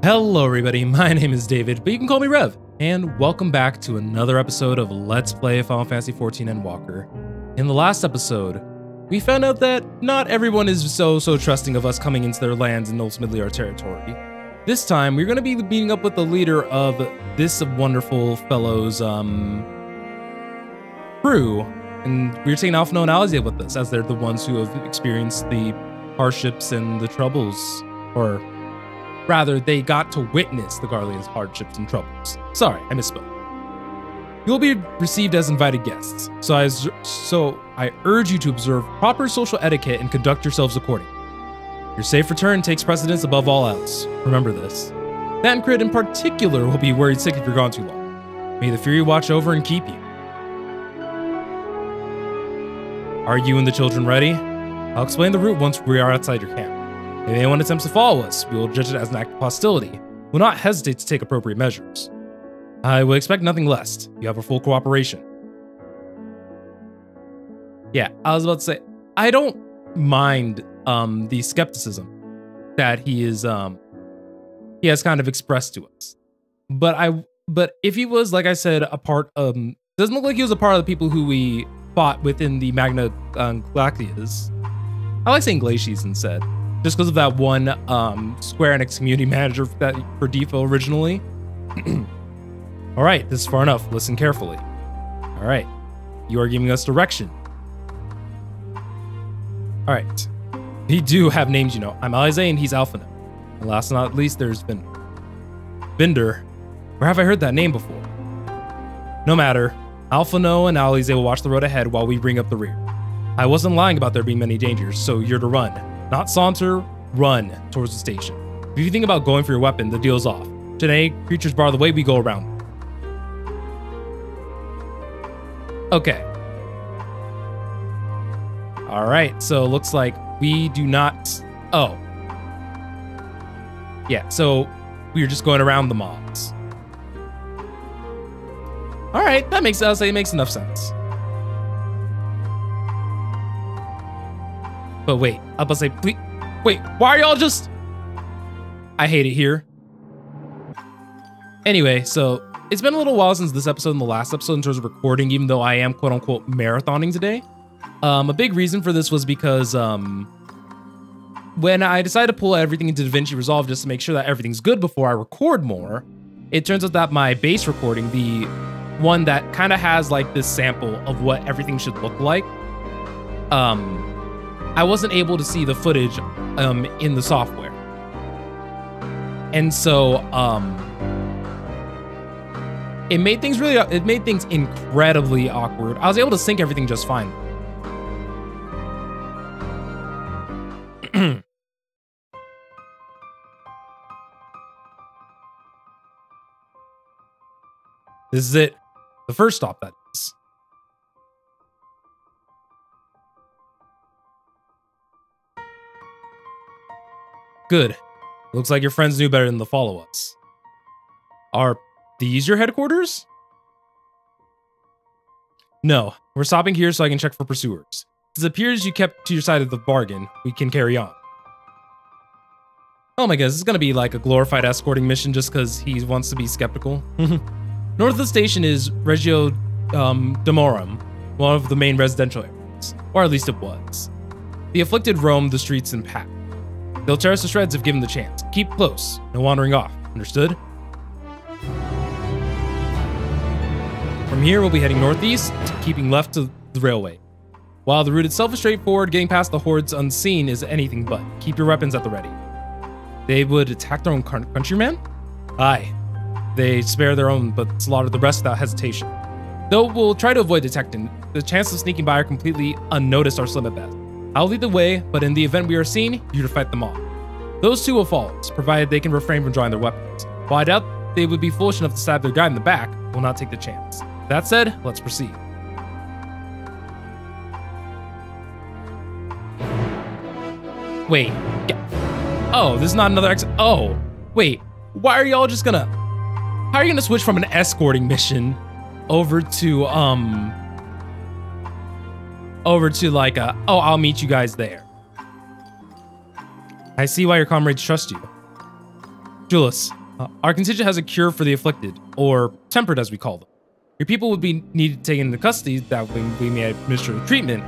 Hello everybody, my name is David, but you can call me Rev, and welcome back to another episode of Let's Play Final Fantasy XIV Endwalker. In the last episode, we found out that not everyone is so trusting of us coming into their lands and ultimately our territory. This time, we're going to be meeting up with the leader of this wonderful fellow's crew, and we're taking Alphino and Alisaie with us, as they're the ones who have experienced the hardships and the troubles, or rather, they got to witness the Garlean's hardships and troubles. Sorry, I misspoke. You'll be received as invited guests, so I urge you to observe proper social etiquette and conduct yourselves accordingly. Your safe return takes precedence above all else. Remember this. Thancred in particular will be worried sick if you're gone too long. May the Fury watch over and keep you. Are you and the children ready? I'll explain the route once we are outside your camp. If anyone attempts to follow us, we will judge it as an act of hostility. We will not hesitate to take appropriate measures. I will expect nothing less. You have our full cooperation. Yeah, I was about to say, I don't mind the skepticism that he has kind of expressed to us. But if he was, like I said, a part of, doesn't look like he was a part of the people who we fought within the Magna Glacias. I like saying glacies instead. Just because of that one Square Enix community manager for Defo originally. All right, this is far enough. Listen carefully. All right, you are giving us direction. All right, we do have names, you know. I'm Alisaie and he's Alphino. And last but not least, there's Vinder. Where have I heard that name before? No matter. Alphino and Alisaie will watch the road ahead while we bring up the rear. I wasn't lying about there being many dangers, so you're to run. Not saunter, run towards the station. If you think about going for your weapon, the deal's off. Should any creatures bar the way, we go around. Okay. All right, so looks like we do not... Oh. Yeah, so we're just going around the mobs. All right, that makes, I'll say it makes enough sense. But wait, I was about to say, please, wait, why are y'all just... I hate it here. Anyway, so it's been a little while since this episode and the last episode in terms of recording, even though I am quote unquote marathoning today. A big reason for this was because when I decided to pull everything into DaVinci Resolve just to make sure that everything's good before I record more, it turns out that my base recording, the one that kind of has like this sample of what everything should look like, I wasn't able to see the footage in the software. And so it made things incredibly awkward. I was able to sync everything just fine. This is it. The first stop, that is. Good. Looks like your friends knew better than to follow us. Are these your headquarters? No, we're stopping here so I can check for pursuers. It appears you kept to your side of the bargain. We can carry on. Oh my god, this is gonna be like a glorified escorting mission just because he wants to be skeptical. North of the station is Regio Demorum, one of the main residential areas, or at least it was. The afflicted roam the streets in pack. They'll tear us to shreds if given the chance. Keep close, no wandering off, understood? From here, we'll be heading northeast, keeping left to the railway. While the route itself is straightforward, getting past the hordes unseen is anything but. Keep your weapons at the ready. They would attack their own countrymen? Aye. They spare their own, but slaughter the rest without hesitation. Though we'll try to avoid detecting, the chances of sneaking by are completely unnoticed are slim at best. I'll lead the way, but in the event we are seen, you're to fight them off. Those two will follow us, provided they can refrain from drawing their weapons. While I doubt they would be foolish enough to stab their guy in the back, we'll not take the chance. That said, let's proceed. Wait. Oh, this is not another Oh, wait. Why are y'all just gonna... How are you gonna switch from an escorting mission over to like a, oh, I'll meet you guys there? I see why your comrades trust you. Julius, our contingent has a cure for the afflicted, or tempered as we call them. Your people would be needed taken into custody, that we may administer the treatment,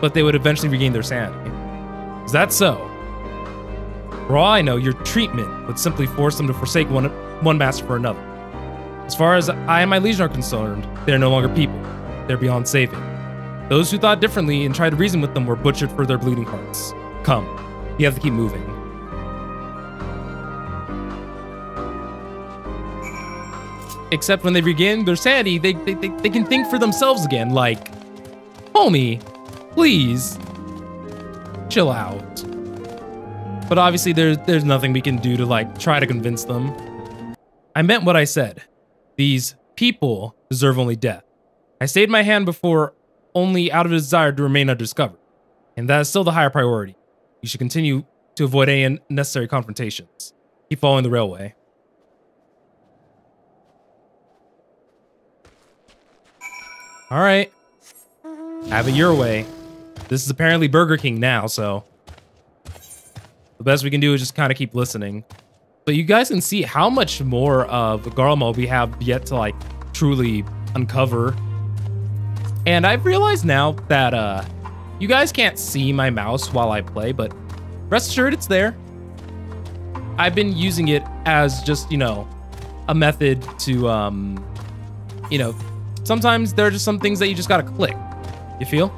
but they would eventually regain their sanity. Is that so? For all I know, your treatment would simply force them to forsake one master for another. As far as I and my legion are concerned, they are no longer people. They're beyond saving. Those who thought differently and tried to reason with them were butchered for their bleeding hearts. Come, you have to keep moving. Except when they regain their sanity, they can think for themselves again, like, homie, please, chill out. But obviously there's nothing we can do to like try to convince them. I meant what I said. These people deserve only death. I stayed my hand before only out of a desire to remain undiscovered. And that is still the higher priority. You should continue to avoid any unnecessary confrontations. Keep following the railway. All right. Have it your way. This is apparently Burger King now, so the best we can do is just kind of keep listening. But you guys can see how much more of Garlean we have yet to like truly uncover. And I've realized now that you guys can't see my mouse while I play, but rest assured it's there. I've been using it as just, you know, a method to, you know, sometimes there are just some things that you just gotta click. You feel?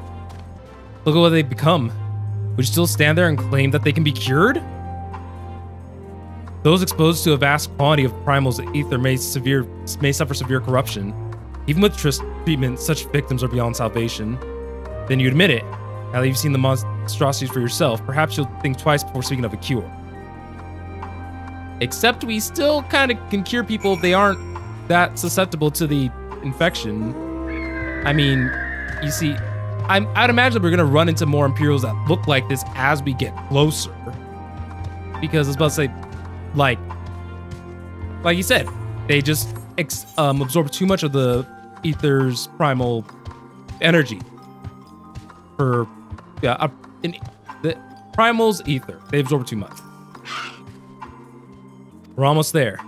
Look at what they've become. Would you still stand there and claim that they can be cured? Those exposed to a vast quantity of primal's ether may suffer severe corruption. Even with treatment, such victims are beyond salvation. Then you admit it. Now that you've seen the monstrosities for yourself, perhaps you'll think twice before speaking of a cure. Except we still kind of can cure people if they aren't that susceptible to the infection. I mean, you see, I'd imagine we're gonna run into more Imperials that look like this as we get closer. Because I was about to say, like you said, they just absorb too much of the ether's primal energy. For the primal's ether, they absorb too much. We're almost there.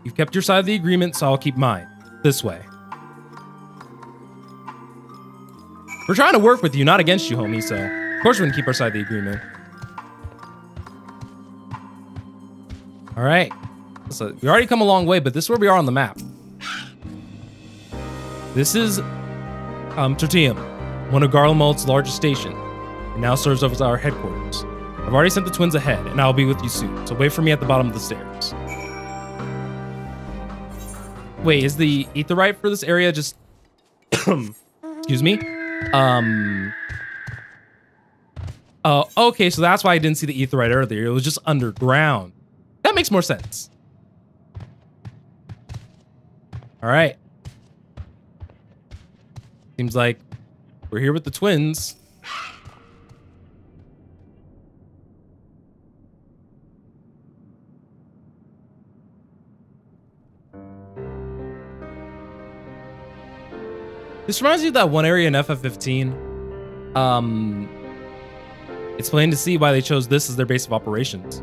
You've kept your side of the agreement, so I'll keep mine. This way. We're trying to work with you, not against you, homie, so of course we can keep our side of the agreement. All right. So we already come a long way, but this is where we are on the map. This is Tertium, one of Garlean's largest stations. It now serves as our headquarters. I've already sent the twins ahead, and I'll be with you soon, so wait for me at the bottom of the stairs. Wait, is the aetheryte for this area just... Excuse me? Okay, so that's why I didn't see the aetheryte earlier. It was just underground. That makes more sense. All right. Seems like we're here with the twins. This reminds me of that one area in FF15. It's plain to see why they chose this as their base of operations.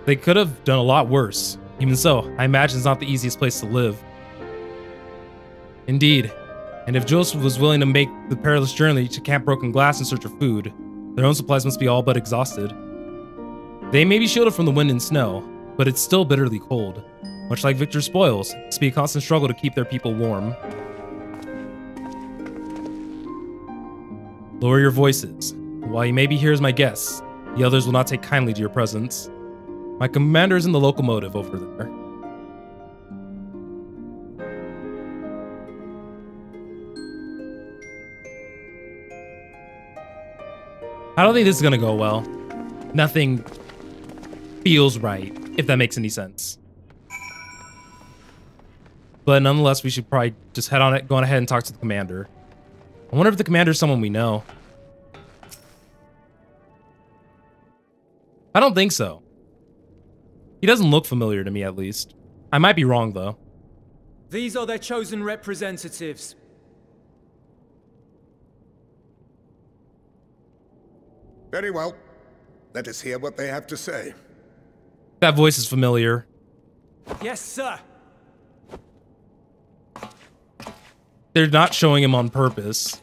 They could have done a lot worse. Even so, I imagine it's not the easiest place to live. Indeed. And if Jules was willing to make the perilous journey to Camp Broken Glass in search of food, their own supplies must be all but exhausted. They may be shielded from the wind and snow, but it's still bitterly cold. Much like Victor's spoils, it's be a constant struggle to keep their people warm. Lower your voices. While you may be here as my guests, the others will not take kindly to your presence. My commander is in the locomotive over there. I don't think this is gonna go well. Nothing feels right, if that makes any sense. But nonetheless, we should probably just go on ahead and talk to the commander. I wonder if the commander is someone we know. I don't think so. He doesn't look familiar to me, at least. I might be wrong, though. These are their chosen representatives. Very well. Let us hear what they have to say. That voice is familiar. Yes, sir. They're not showing him on purpose.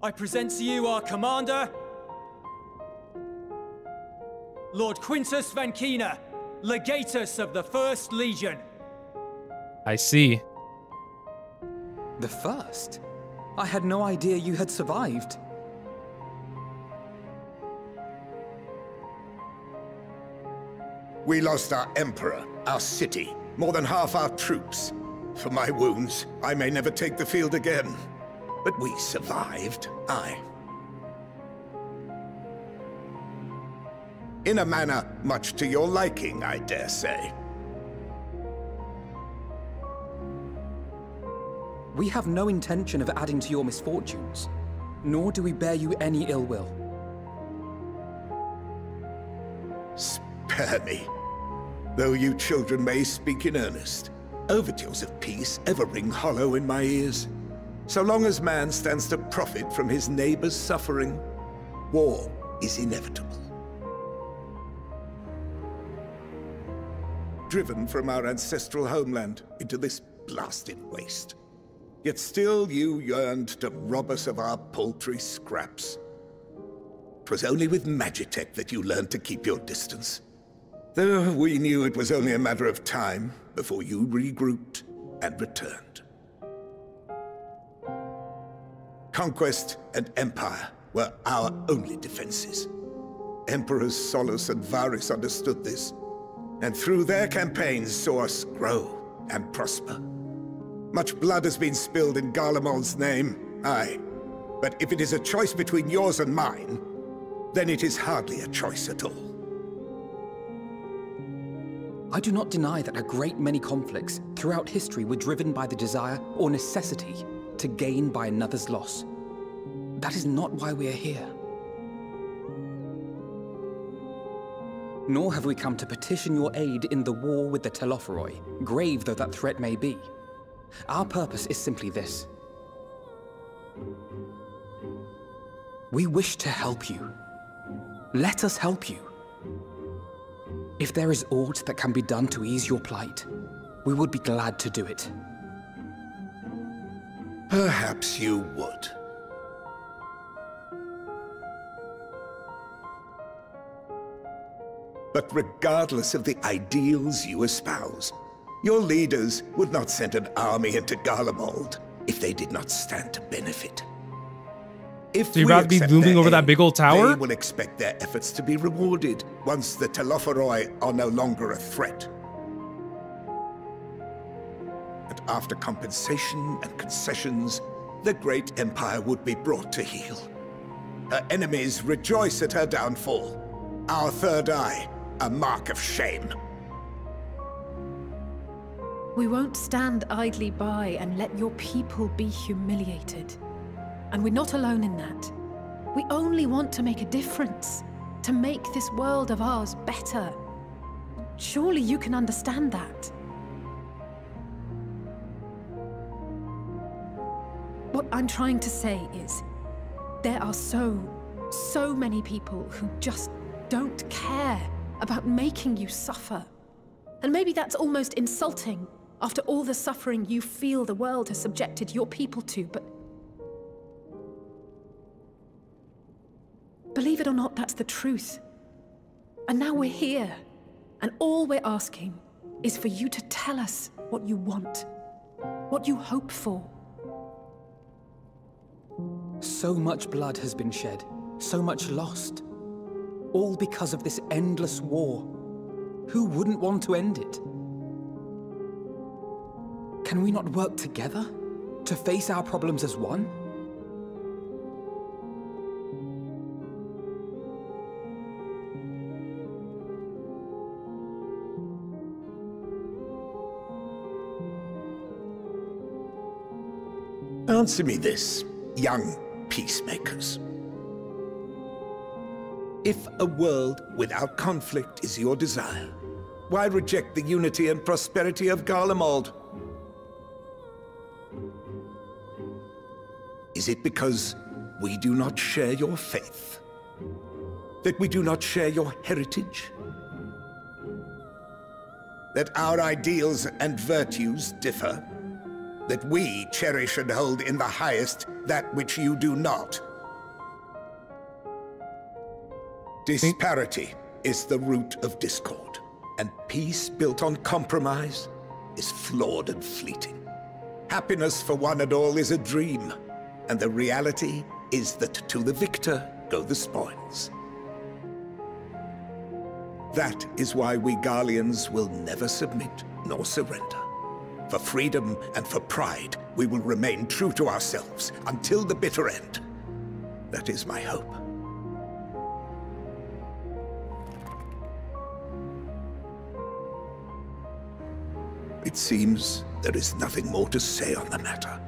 I present to you our commander, Lord Quintus Vankina, Legatus of the First Legion. I see. The first? I had no idea you had survived. We lost our emperor, our city, more than half our troops. For my wounds, I may never take the field again. But we survived, aye. In a manner much to your liking, I dare say. We have no intention of adding to your misfortunes, nor do we bear you any ill will. Spare me. Though you children may speak in earnest, overtures of peace ever ring hollow in my ears. So long as man stands to profit from his neighbor's suffering, war is inevitable. Driven from our ancestral homeland into this blasted waste. Yet still you yearned to rob us of our paltry scraps. 'Twas only with Magitech that you learned to keep your distance. Though we knew it was only a matter of time before you regrouped and returned. Conquest and empire were our only defenses. Emperors Solus and Varus understood this, and through their campaigns saw us grow and prosper. Much blood has been spilled in Garlemald's name, aye. But if it is a choice between yours and mine, then it is hardly a choice at all. I do not deny that a great many conflicts throughout history were driven by the desire or necessity to gain by another's loss. That is not why we are here. Nor have we come to petition your aid in the war with the Telophoroi, grave though that threat may be. Our purpose is simply this. We wish to help you. Let us help you. If there is aught that can be done to ease your plight, we would be glad to do it. Perhaps you would. But regardless of the ideals you espouse, your leaders would not send an army into Garlemald if they did not stand to benefit. If So you're about to be moving over that big old tower? They will expect their efforts to be rewarded once the Telophoroi are no longer a threat. And after compensation and concessions, the great empire would be brought to heel. Her enemies rejoice at her downfall. Our third eye, a mark of shame. We won't stand idly by and let your people be humiliated. And we're not alone in that. We only want to make a difference, to make this world of ours better. Surely you can understand that. What I'm trying to say is, there are so many people who just don't care about making you suffer. And maybe that's almost insulting after all the suffering you feel the world has subjected your people to, but believe it or not, that's the truth. And now we're here, and all we're asking is for you to tell us what you want, what you hope for. So much blood has been shed, so much lost. All because of this endless war. Who wouldn't want to end it? Can we not work together to face our problems as one? Answer me this, young peacemakers. If a world without conflict is your desire, why reject the unity and prosperity of Garlemald? Is it because we do not share your faith? That we do not share your heritage? That our ideals and virtues differ? That we cherish and hold in the highest that which you do not? Disparity is the root of discord, and peace built on compromise is flawed and fleeting. Happiness for one and all is a dream, and the reality is that to the victor go the spoils. That is why we Garleans will never submit nor surrender. For freedom and for pride, we will remain true to ourselves until the bitter end. That is my hope. It seems there is nothing more to say on the matter.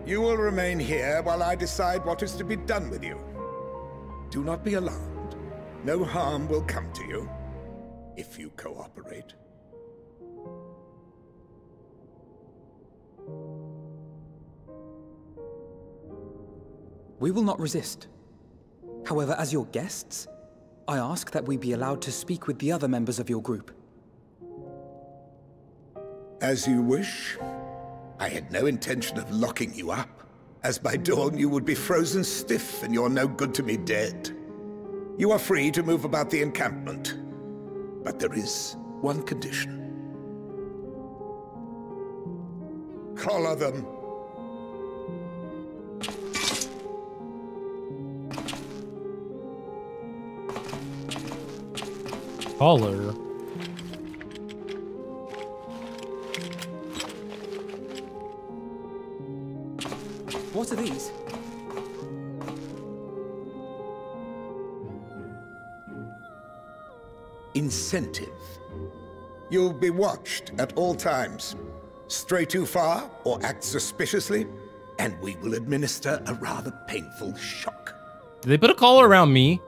You will remain here while I decide what is to be done with you. Do not be alarmed. No harm will come to you if you cooperate. We will not resist. However, as your guests, I ask that we be allowed to speak with the other members of your group. As you wish. I had no intention of locking you up, as by dawn you would be frozen stiff and you're no good to me dead. You are free to move about the encampment, but there is one condition. Collar them. Collar? What are these? Incentive. You'll be watched at all times. Stray too far or act suspiciously, and we will administer a rather painful shock. Did they put a collar around me?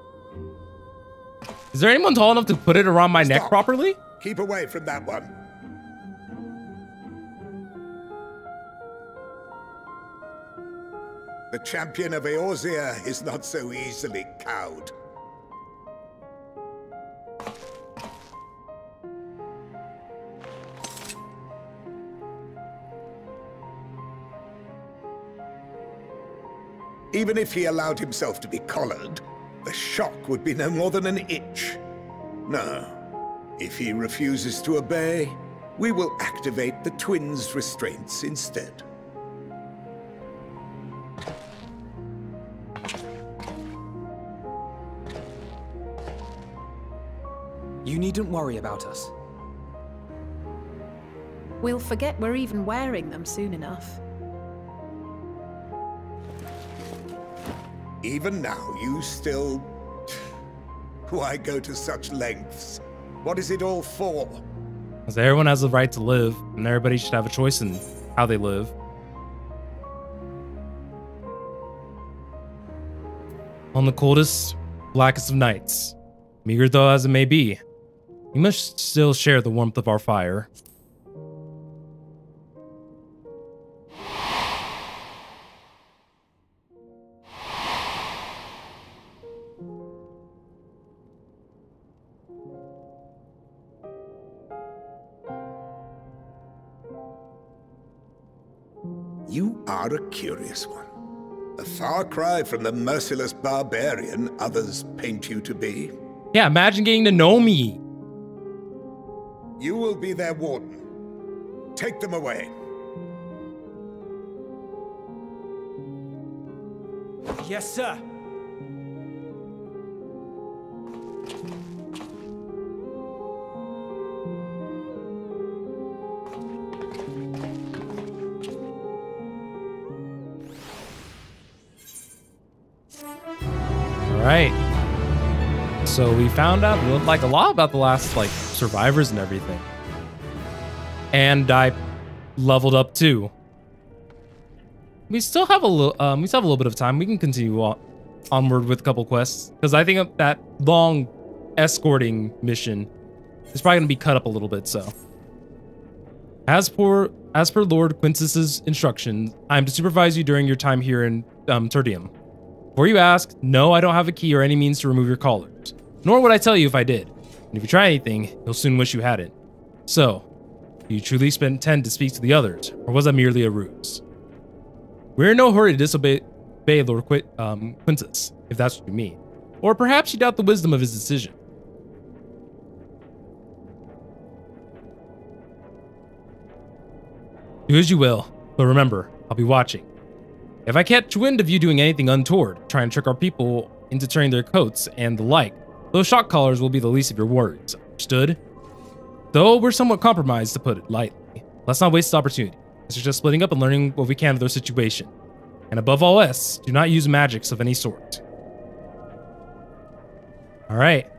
Is there anyone tall enough to put it around my neck properly? Keep away from that one. The champion of Eorzea is not so easily cowed. Even if he allowed himself to be collared, the shock would be no more than an itch. No. If he refuses to obey, we will activate the twins' restraints instead. You needn't worry about us. We'll forget we're even wearing them soon enough. Even now, you still... Why go to such lengths? What is it all for? Because everyone has the right to live, and everybody should have a choice in how they live. On the coldest, blackest of nights, meager though as it may be, we must still share the warmth of our fire. You are a curious one. A far cry from the merciless barbarian others paint you to be. Yeah, imagine getting to know me. You will be their warden. Take them away. Yes, sir. Right. So we found out like a lot about the last like survivors and everything. And I leveled up too. We still have a little bit of time. We can continue onward with a couple quests because I think that long escorting mission is probably going to be cut up a little bit, so. As per Lord Quintus's instructions, I am to supervise you during your time here in Tertium. Before you ask, no, I don't have a key or any means to remove your collars. Nor would I tell you if I did. And if you try anything, you'll soon wish you hadn't. So, do you truly intend to speak to the others, or was that merely a ruse? We're in no hurry to disobey Lord Quintus, if that's what you mean. Or perhaps you doubt the wisdom of his decision. Do as you will, but remember, I'll be watching. If I catch wind of you doing anything untoward, try and trick our people into turning their coats and the like, those shock collars will be the least of your worries, understood? Though we're somewhat compromised, to put it lightly. Let's not waste this opportunity. It's just splitting up and learning what we can of their situation. And above all else, do not use magics of any sort. Alright.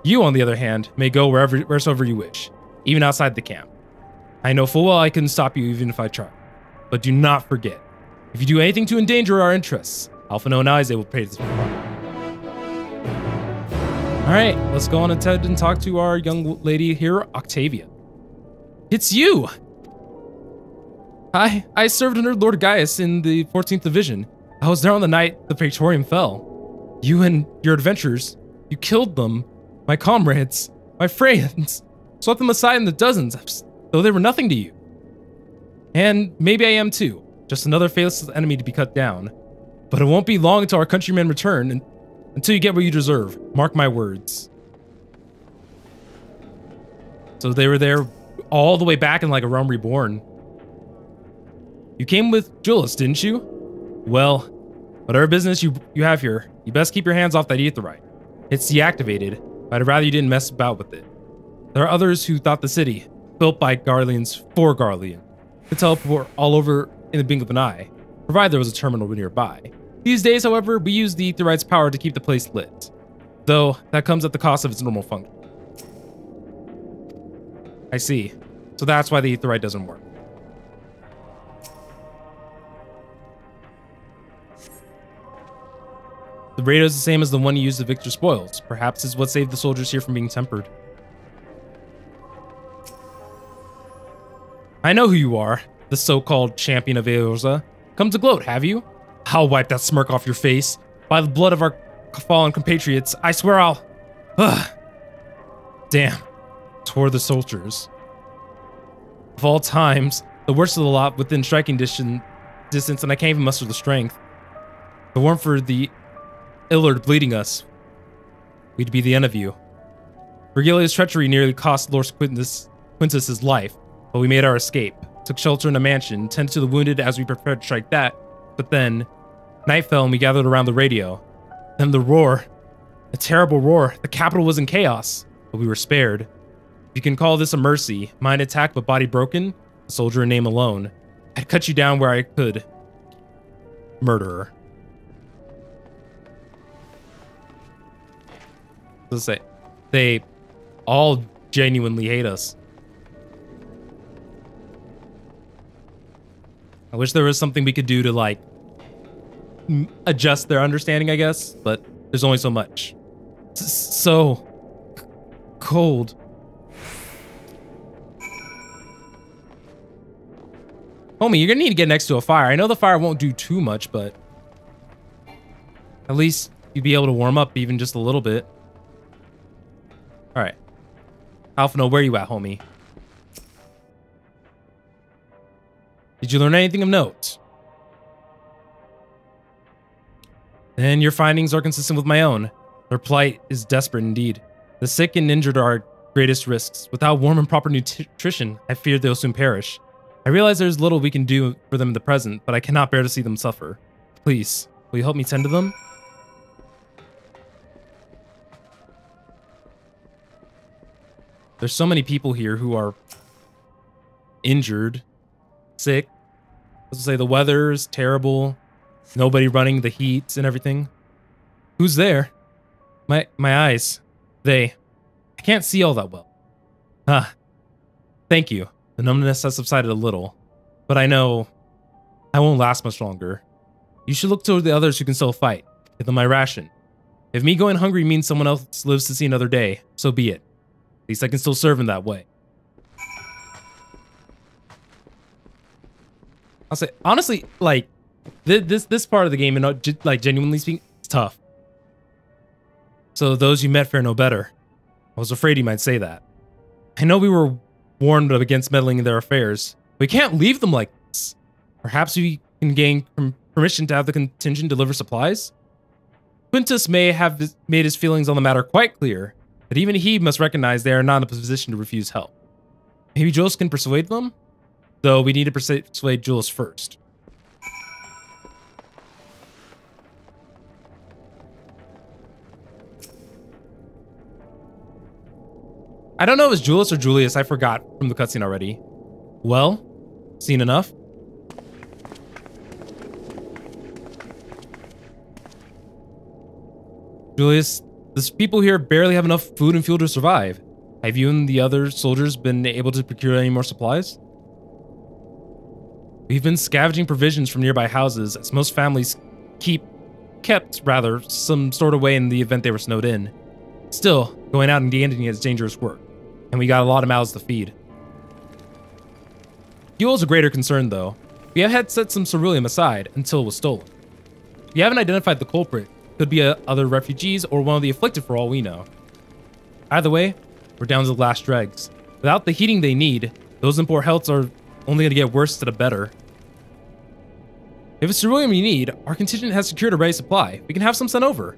You, on the other hand, may go wheresoever you wish, even outside the camp. I know full well I couldn't stop you even if I tried. But do not forget, if you do anything to endanger our interests, Alpha No Nize will pay this. Alright, let's go on ahead and talk to our young lady here, Octavia. It's you! I served under Lord Gaius in the 14th Division. I was there on the night the Praetorium fell. You and your adventurers, you killed them. My comrades, my friends, swept them aside in the dozens, though they were nothing to you. And maybe I am too, just another faceless enemy to be cut down. But it won't be long until our countrymen return, until you get what you deserve. Mark my words. So they were there all the way back in like a Realm Reborn. You came with Julius, didn't you? Well, whatever business you have here, you best keep your hands off that aetheryte. It's deactivated, but I'd rather you didn't mess about with it. There are others who thought the city, built by Garleans for Garlean, could teleport all over in the blink of an eye, provided there was a terminal nearby. These days, however, we use the aetheryte's power to keep the place lit, though that comes at the cost of its normal function. I see. So that's why the aetheryte doesn't work. The radio is the same as the one you used to victor spoils. Perhaps it's what saved the soldiers here from being tempered. I know who you are, the so-called champion of Eorza. Come to gloat, have you? I'll wipe that smirk off your face. By the blood of our fallen compatriots, I swear I'll... Ugh. Damn. Toward the soldiers. Of all times, the worst of the lot within striking distance, and I can't even muster the strength. If it weren't for the Illard bleeding us, we'd be the end of you. Virgilia's treachery nearly cost Lord Quintus his life, but we made our escape, took shelter in a mansion, tended to the wounded as we prepared to strike that, but then night fell and we gathered around the radio. Then the roar, a terrible roar. The capital was in chaos, but we were spared. If you can call this a mercy, mind attacked but body broken, a soldier in name alone. I'd cut you down where I could. Murderer. Let's say they all genuinely hate us. I wish there was something we could do to like adjust their understanding, I guess, but there's only so much. It's so cold. Homie, you're gonna need to get next to a fire. I know the fire won't do too much, but at least you'd be able to warm up even just a little bit. All right. Alphino, where you at, homie? Did you learn anything of note? Then your findings are consistent with my own. Their plight is desperate indeed. The sick and injured are our greatest risks. Without warm and proper nutrition, I fear they'll soon perish. I realize there's little we can do for them in the present, but I cannot bear to see them suffer. Please, will you help me tend to them? There's so many people here who are injured, sick. Let's say the weather is terrible. Nobody running the heat and everything. Who's there? My eyes. I can't see all that well. Ah, thank you. The numbness has subsided a little, but I know I won't last much longer. You should look toward the others who can still fight. Give them my ration. If me going hungry means someone else lives to see another day, so be it. At least I can still serve in that way. I'll say, honestly, like, this part of the game, and like, genuinely speaking, it's tough. So those you met fare no better. I was afraid you might say that. I know we were warned against meddling in their affairs. We can't leave them like this. Perhaps we can gain permission to have the contingent deliver supplies? Quintus may have made his feelings on the matter quite clear, but even he must recognize they are not in a position to refuse help. Maybe Julius can persuade them? Though we need to persuade Julius first. I don't know if it's Julius or Julius, I forgot from the cutscene already. Well, seen enough? Julius, the people here barely have enough food and fuel to survive. Have you and the other soldiers been able to procure any more supplies? We've been scavenging provisions from nearby houses, as most families kept some sort of way in the event they were snowed in. Still, going out and gaining is dangerous work, and we got a lot of mouths to feed. Fuel is a greater concern, though. We have had set some ceruleum aside until it was stolen. We haven't identified the culprit. Could be other refugees or one of the afflicted for all we know. Either way, we're down to the last dregs. Without the heating they need, those in poor health are only going to get worse instead of better. If it's ceruleum you need, our contingent has secured a ready supply. We can have some sent over.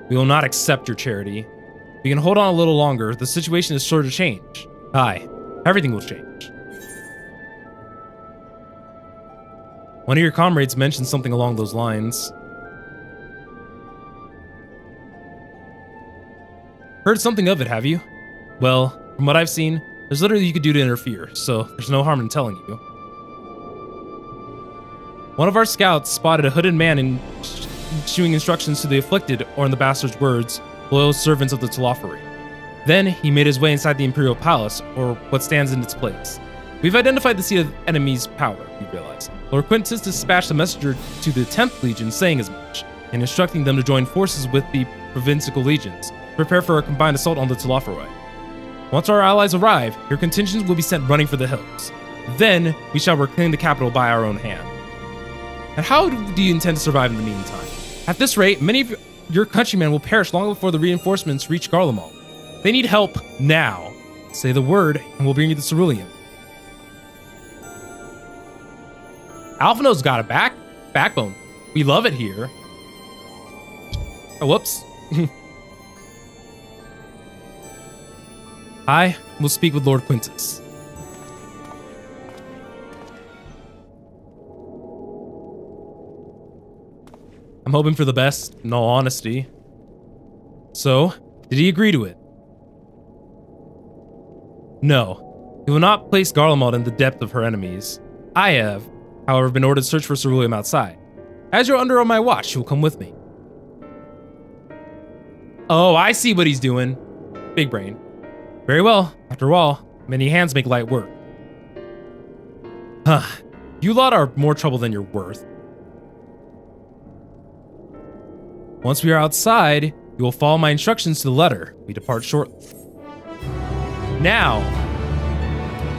We will not accept your charity. We can hold on a little longer. The situation is sure to change. Aye, everything will change. One of your comrades mentioned something along those lines. Heard something of it, have you? Well, from what I've seen, there's little you could do to interfere, so there's no harm in telling you. One of our scouts spotted a hooded man issuing instructions to the afflicted, or in the bastard's words, loyal servants of the Telophary. Then he made his way inside the Imperial Palace, or what stands in its place. We've identified the seat of the enemy's power, we realize. Lord Quintus dispatched a messenger to the 10th Legion saying as much, and instructing them to join forces with the provincial legions, prepare for a combined assault on the Telophary. Once our allies arrive, your contingents will be sent running for the hills. Then, we shall reclaim the capital by our own hand. And how do you intend to survive in the meantime? At this rate, many of your countrymen will perish long before the reinforcements reach Garlean. They need help now. Say the word, and we'll bring you the ceruleum. Alphino's got a backbone. We love it here. Oh, whoops. I will speak with Lord Quintus. I'm hoping for the best, in all honesty. So, did he agree to it? No. He will not place Garlean in the depth of her enemies. I have, however, been ordered to search for ceruleum outside. As you're under on my watch, you will come with me. Oh, I see what he's doing. Big brain. Very well. After all, many hands make light work. Huh. You lot are more trouble than you're worth. Once we are outside, you will follow my instructions to the letter. We depart shortly. Now,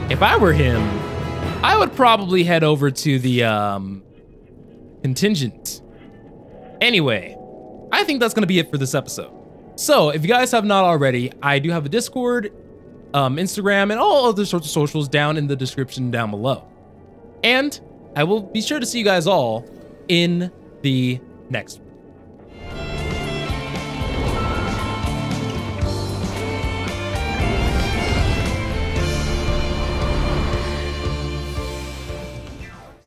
if I were him, I would probably head over to the contingent. Anyway, I think that's gonna be it for this episode. So if you guys have not already, I do have a Discord, Instagram, and all other sorts of socials down in the description down below. And I will be sure to see you guys all in the next one.